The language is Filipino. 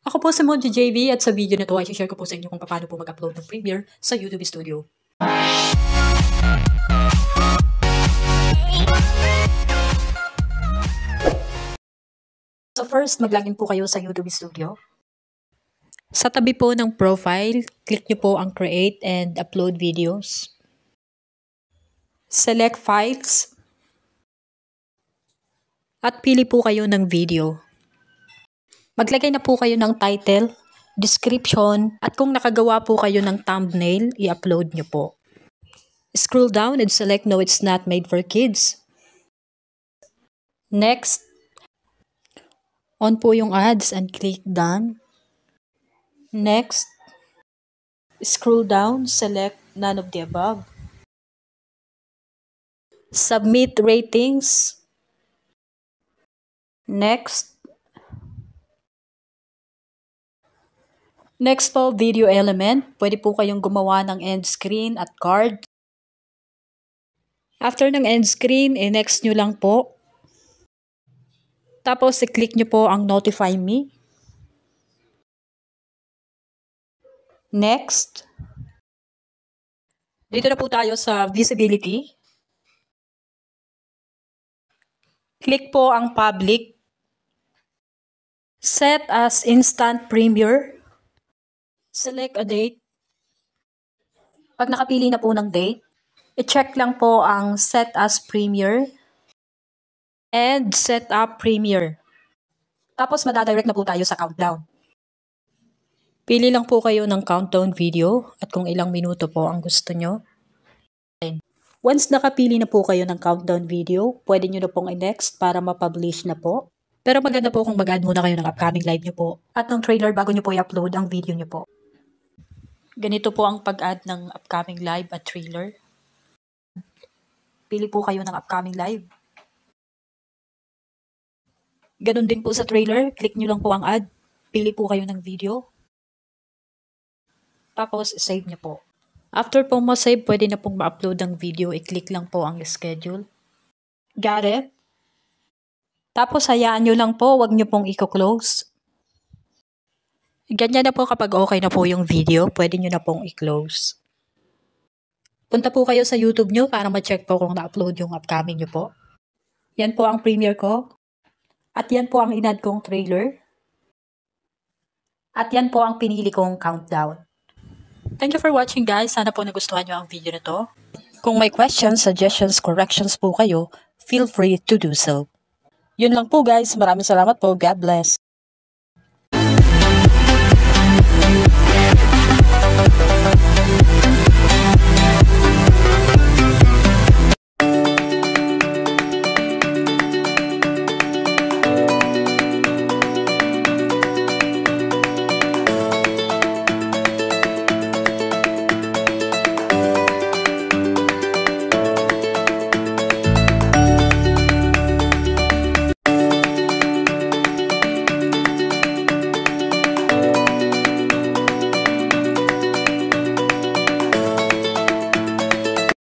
Ako po si Monty JV at sa video na to ay share ko po sa inyo kung paano po mag-upload ng Premiere sa YouTube Studio. So first, mag-login po kayo sa YouTube Studio. Sa tabi po ng profile, click nyo po ang Create and Upload Videos. Select Files. At pili po kayo ng video. Maglagay na po kayo ng title, description, at kung nakagawa po kayo ng thumbnail, i-upload nyo po. Scroll down and select No, it's not made for kids. Next, on po yung ads and click Done. Next, scroll down, select None of the above. Submit ratings. Next po, video element. Pwede po kayong gumawa ng end screen at card. After ng end screen, next nyo lang po. Tapos, i-click nyo po ang Notify Me. Next. Dito na po tayo sa Visibility. Click po ang Public. Set as Instant Premiere. Select a date. Pag nakapili na po ng date, i-check lang po ang Set as Premiere and Set up Premiere. Tapos madadirect na po tayo sa countdown. Pili lang po kayo ng countdown video at kung ilang minuto po ang gusto nyo. Once nakapili na po kayo ng countdown video, pwede nyo na pong i-next para ma-publish na po. Pero maganda po kung mag-add muna kayo ng upcoming live nyo po at ng trailer bago nyo po i-upload ang video nyo po. Ganito po ang pag-add ng upcoming live at trailer. Pili po kayo ng upcoming live. Ganon din po sa trailer. Click nyo lang po ang add. Pili po kayo ng video. Tapos, save nyo po. After po ma-save, pwede na pong ma-upload ang video. I-click lang po ang schedule. Got it? Tapos, hayaan nyo lang po. Huwag nyo pong i-close. Ganyan na po kapag okay na po yung video, pwede nyo na pong i-close. Punta po kayo sa YouTube nyo para ma-check po kung na-upload yung upcoming nyo po. Yan po ang premiere ko. At yan po ang in-add kong trailer. At yan po ang pinili kong countdown. Thank you for watching guys. Sana po nagustuhan nyo ang video na to. Kung may questions, suggestions, corrections po kayo, feel free to do so. Yun lang po guys. Maraming salamat po. God bless.